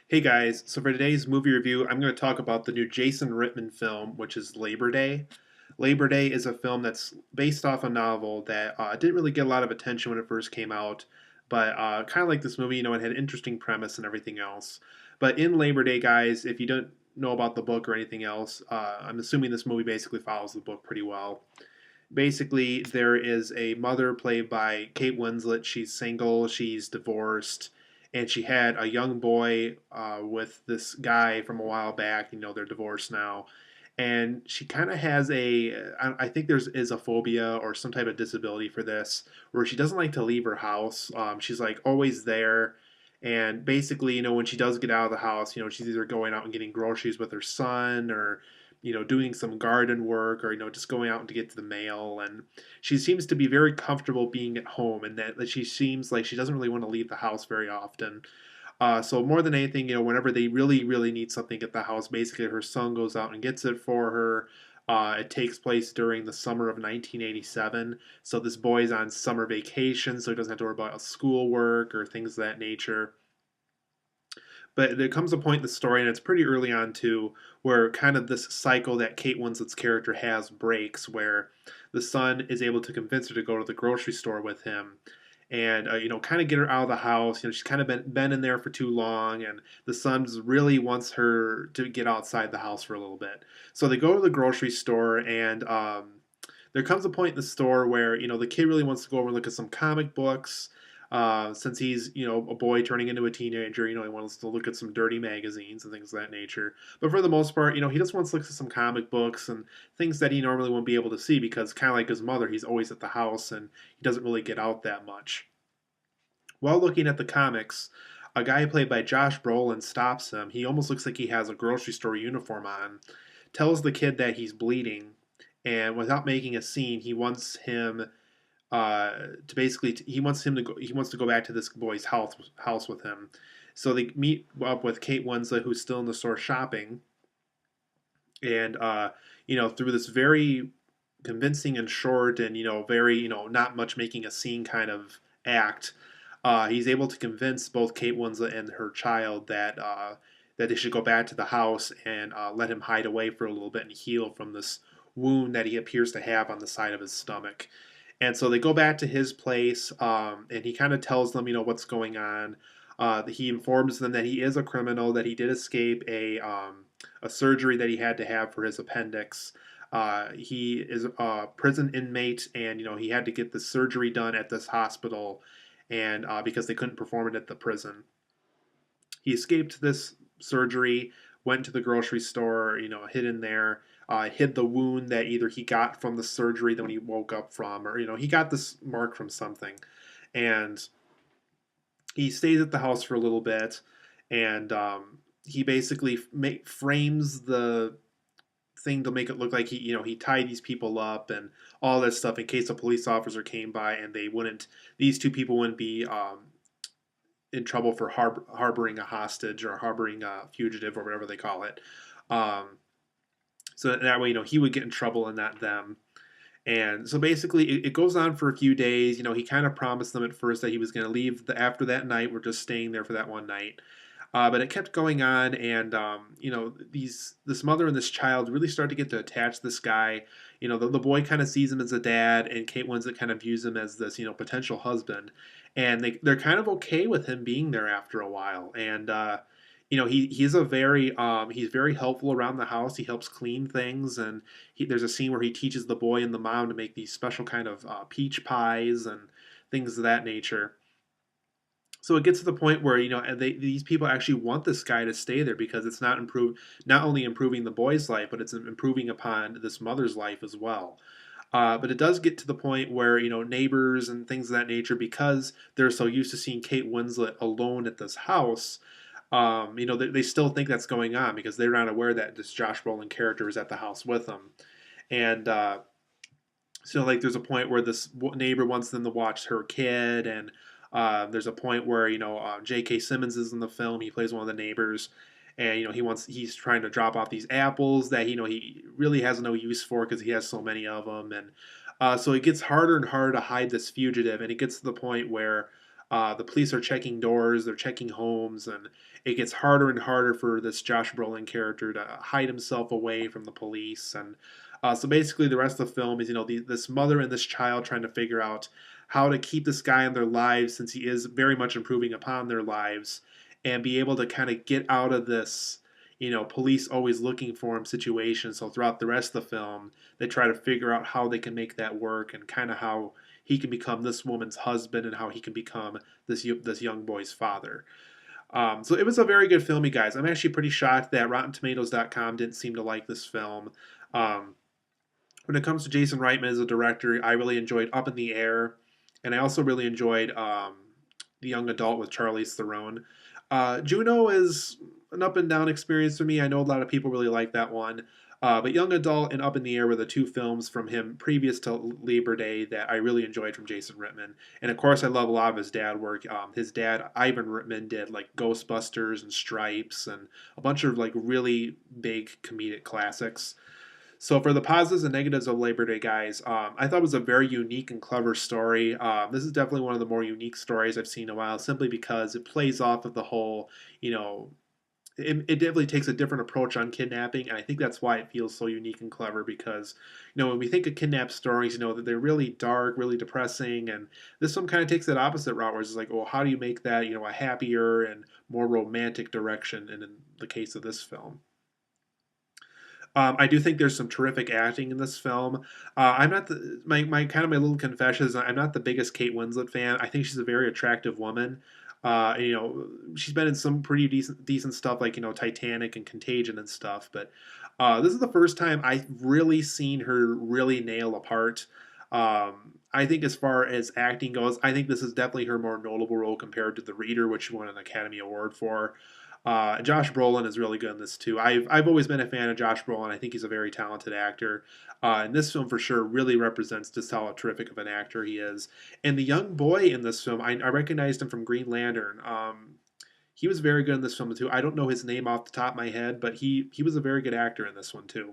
Hey guys, so for today's movie review, I'm going to talk about the new Jason Reitman film, which is Labor Day. Labor Day is a film that's based off a novel that didn't really get a lot of attention when it first came out, but kind of like this movie, it had an interesting premise and everything else. But in Labor Day, guys, if you don't know about the book or anything else, I'm assuming this movie basically follows the book pretty well. Basically, there is a mother played by Kate Winslet. She's single, she's divorced, and she had a young boy with this guy from a while back. They're divorced now. And she kind of has I think there's is a phobia or some type of disability for this, where she doesn't like to leave her house. She's like always there. And basically, when she does get out of the house, she's either going out and getting groceries with her son or doing some garden work or, just going out to get to the mail. And she seems to be very comfortable being at home and that she seems like she doesn't really want to leave the house very often. So more than anything, whenever they really, really need something at the house, basically her son goes out and gets it for her. It takes place during the summer of 1987. So this boy's on summer vacation, so he doesn't have to worry about schoolwork or things of that nature. But there comes a point in the story, and it's pretty early on too, where kind of this cycle that Kate Winslet's character has breaks, where the son is able to convince her to go to the grocery store with him, and kind of get her out of the house. She's kind of been in there for too long, and the son really wants her to get outside the house for a little bit. So they go to the grocery store, and there comes a point in the store where the kid really wants to go over and look at some comic books. Since he's a boy turning into a teenager, he wants to look at some dirty magazines and things of that nature. But for the most part, he just wants to look at some comic books and things that he normally won't be able to see because kind of like his mother, he's always at the house and he doesn't really get out that much. While looking at the comics, a guy played by Josh Brolin stops him. He almost looks like he has a grocery store uniform on. Tells the kid that he's bleeding, and without making a scene, he wants him to basically he wants him to go he wants to go back to this boy's house with him. So they meet up with Kate Winslet, who's still in the store shopping, and through this very convincing and short and very not much making a scene kind of act, he's able to convince both Kate Winslet and her child that they should go back to the house and let him hide away for a little bit and heal from this wound that he appears to have on the side of his stomach. And so they go back to his place, and he kind of tells them, what's going on. He informs them that he is a criminal, that he did escape a surgery that he had to have for his appendix. He is a prison inmate, and he had to get the surgery done at this hospital, and because they couldn't perform it at the prison. He escaped this surgery, went to the grocery store, hid in there, hid the wound that either he got from the surgery that when he woke up from, or he got this mark from something, and he stays at the house for a little bit, and he basically frames the thing to make it look like he tied these people up and all this stuff in case a police officer came by and these two people wouldn't be in trouble for harboring a hostage or harboring a fugitive or whatever they call it. Um, so that way, he would get in trouble and not them. And so basically, it goes on for a few days. He kind of promised them at first that he was going to leave after that night. We're just staying there for that one night. But it kept going on, and this mother and this child really start to get to attach this guy. The boy kind of sees him as a dad, and Kate Winslet kind of views him as this potential husband, and they're kind of okay with him being there after a while. And he's very helpful around the house. He helps clean things, and there's a scene where he teaches the boy and the mom to make these special kind of peach pies and things of that nature. So it gets to the point where these people actually want this guy to stay there because it's not only improving the boy's life, but it's improving upon this mother's life as well. But it does get to the point where neighbors and things of that nature, because they're so used to seeing Kate Winslet alone at this house, they still think that's going on because they're not aware that this Josh Brolin character is at the house with them, and so like there's a point where this neighbor wants them to watch her kid, and there's a point where J.K. Simmons is in the film. He plays one of the neighbors, and he's trying to drop off these apples that he really has no use for because he has so many of them, and so it gets harder and harder to hide this fugitive, and it gets to the point where The police are checking doors, they're checking homes, and it gets harder and harder for this Josh Brolin character to hide himself away from the police. And so basically, the rest of the film is, this mother and this child trying to figure out how to keep this guy in their lives since he is very much improving upon their lives and be able to kind of get out of this, police always looking for him situation. So throughout the rest of the film, they try to figure out how they can make that work and kind of how he can become this woman's husband and how he can become this young boy's father. So it was a very good film, you guys. I'm actually pretty shocked that RottenTomatoes.com didn't seem to like this film. Um, when it comes to Jason Reitman as a director, I really enjoyed Up in the Air, and I also really enjoyed The Young Adult with Charlize Theron. Juno is an up and down experience for me. I know a lot of people really like that one. But Young Adult and Up in the Air were the two films from him previous to Labor Day that I really enjoyed from Jason Reitman. And of course, I love a lot of his dad work. His dad, Ivan Reitman, did like Ghostbusters and Stripes and a bunch of like really big comedic classics. So for the positives and negatives of Labor Day, guys, I thought it was a very unique and clever story. This is definitely one of the more unique stories I've seen in a while, simply because it plays off of the whole, you know, it definitely takes a different approach on kidnapping, and I think that's why it feels so unique and clever. Because when we think of kidnap stories, that they're really dark, really depressing, and this one kind of takes that opposite route, where it's like, well, how do you make that a happier and more romantic direction? And in the case of this film. I do think there's some terrific acting in this film. I'm not my little confession is I'm not the biggest Kate Winslet fan. I think she's a very attractive woman. And, she's been in some pretty decent stuff like Titanic and Contagion and stuff. But this is the first time I've really seen her really nail a part. I think as far as acting goes, I think this is definitely her more notable role compared to The Reader, which she won an Academy Award for. Josh Brolin is really good in this too. I've always been a fan of Josh Brolin. I think he's a very talented actor. And this film for sure really represents just how terrific of an actor he is. And the young boy in this film, I recognized him from Green Lantern. He was very good in this film too. I don't know his name off the top of my head, but he was a very good actor in this one too.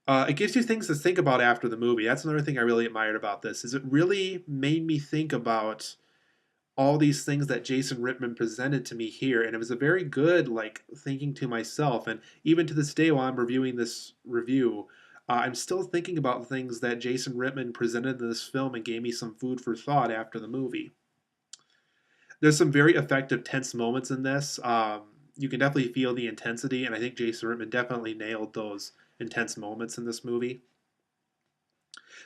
It gives you things to think about after the movie. That's another thing I really admired about this. Is it really made me think about all these things that Jason Reitman presented to me here, and it was a very good like thinking to myself. And even to this day, while I'm reviewing this review, I'm still thinking about things that Jason Reitman presented in this film and gave me some food for thought after the movie. There's some very effective tense moments in this. You can definitely feel the intensity, and I think Jason Reitman definitely nailed those intense moments in this movie.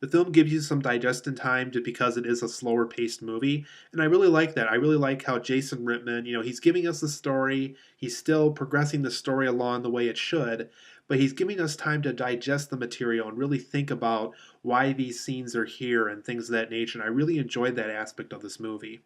The film gives you some digestion time just because it is a slower paced movie, and I really like that. I really like how Jason Reitman, he's giving us the story, he's still progressing the story along the way it should, but he's giving us time to digest the material and really think about why these scenes are here and things of that nature. And I really enjoyed that aspect of this movie.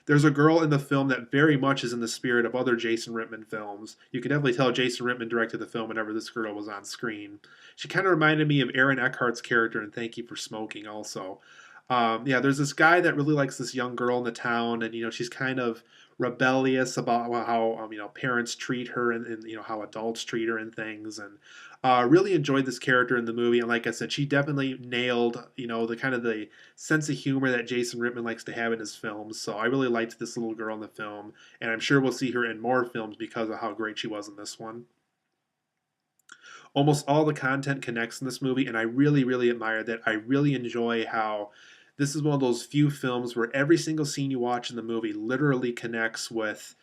There's a girl in the film that very much is in the spirit of other Jason Reitman films. You can definitely tell Jason Reitman directed the film whenever this girl was on screen. She kind of reminded me of Aaron Eckhart's character in Thank You for Smoking, also. Yeah, there's this guy that really likes this young girl in the town, and she's kind of rebellious about how parents treat her and how adults treat her and things. And really enjoyed this character in the movie. And like I said, she definitely nailed the kind of the sense of humor that Jason Reitman likes to have in his films. So I really liked this little girl in the film, and I'm sure we'll see her in more films because of how great she was in this one. Almost all the content connects in this movie, and I really, really admire that. I really enjoy how this is one of those few films where every single scene you watch in the movie literally connects with.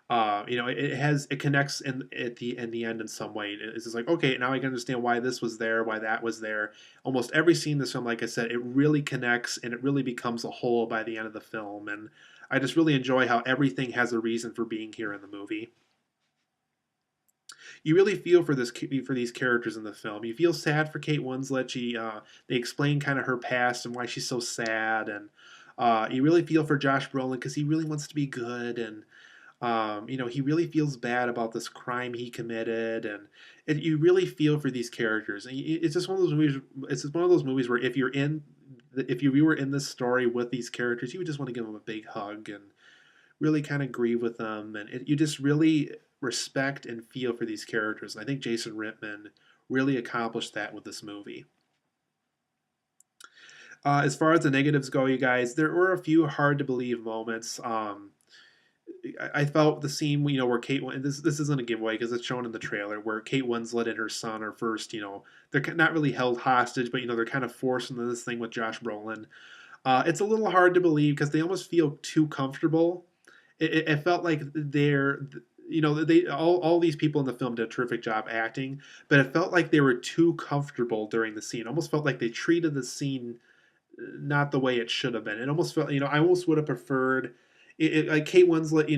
It connects in the end in some way. It's just like, okay, now I can understand why this was there, why that was there. Almost every scene in this film, like I said, it really connects and it really becomes a whole by the end of the film. And I just really enjoy how everything has a reason for being here in the movie. You really feel for these characters in the film. You feel sad for Kate Winslet. They explain kind of her past and why she's so sad, and you really feel for Josh Brolin because he really wants to be good, and he really feels bad about this crime he committed, and you really feel for these characters. And it's just one of those movies. It's just one of those movies where if you were in this story with these characters, you would just want to give them a big hug and really kind of grieve with them, and you just really respect and feel for these characters. And I think Jason Reitman really accomplished that with this movie. As far as the negatives go, you guys, there were a few hard to believe moments. I felt the scene, where this isn't a giveaway because it's shown in the trailer, where Kate Winslet and her son are first, they're not really held hostage, but they're kind of forced into this thing with Josh Brolin. It's a little hard to believe because they almost feel too comfortable. It felt like they all these people in the film did a terrific job acting, but it felt like they were too comfortable during the scene. It almost felt like they treated the scene not the way it should have been. It almost felt, I almost would have preferred like Kate Winslet,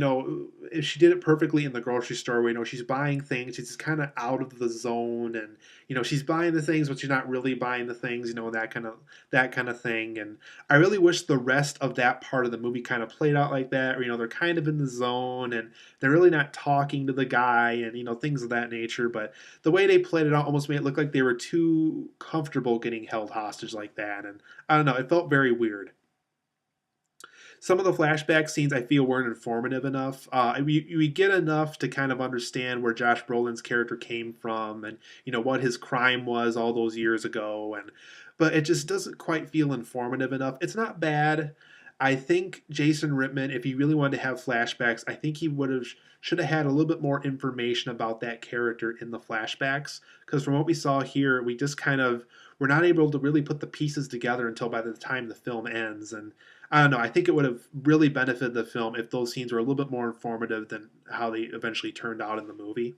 if she did it perfectly in the grocery store, where she's buying things, she's just kind of out of the zone, and she's buying the things, but she's not really buying the things, that kind of thing. And I really wish the rest of that part of the movie kind of played out like that, or they're kind of in the zone and they're really not talking to the guy, and things of that nature. But the way they played it out almost made it look like they were too comfortable getting held hostage like that, and I don't know, it felt very weird. Some of the flashback scenes I feel weren't informative enough. We get enough to kind of understand where Josh Brolin's character came from, and what his crime was all those years ago, and but it just doesn't quite feel informative enough. It's not bad. I think Jason Rittman, if he really wanted to have flashbacks, I think he would have should have had a little bit more information about that character in the flashbacks. Because from what we saw here, we just kind of we're not able to really put the pieces together until by the time the film ends. And I don't know. I think it would have really benefited the film if those scenes were a little bit more informative than how they eventually turned out in the movie.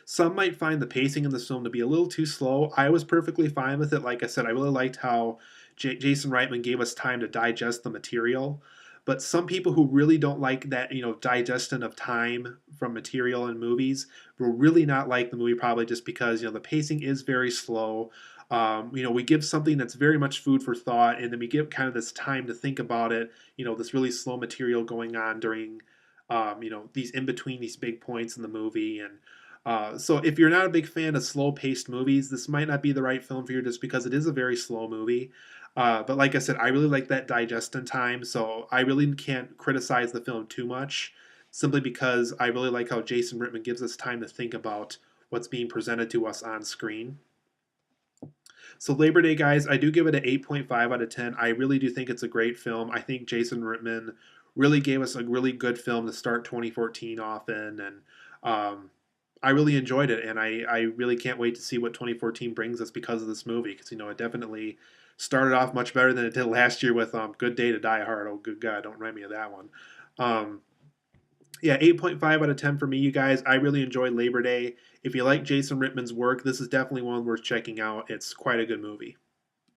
Some might find the pacing in this film to be a little too slow. I was perfectly fine with it. Like I said, I really liked how Jason Reitman gave us time to digest the material. But some people who really don't like that, digestion of time from material in movies will really not like the movie, probably just because, the pacing is very slow. We give something that's very much food for thought, and then we give kind of this time to think about it, this really slow material going on during, these in between these big points in the movie. And so if you're not a big fan of slow paced movies, this might not be the right film for you just because it is a very slow movie. But like I said, I really like that digestion time, so I really can't criticize the film too much, simply because I really like how Jason Rittman gives us time to think about what's being presented to us on screen. So Labor Day, guys, I do give it an 8.5 out of 10. I really do think it's a great film. I think Jason Rittman really gave us a really good film to start 2014 off in, and um, I really enjoyed it, and I really can't wait to see what 2014 brings us because of this movie. Because it definitely started off much better than it did last year with Good Day to Die Hard. Oh, good God, don't remind me of that one. Um, yeah, 8.5 out of 10 for me, you guys. I really enjoyed Labor Day. If you like Jason Rittman's work, this is definitely one worth checking out. It's quite a good movie.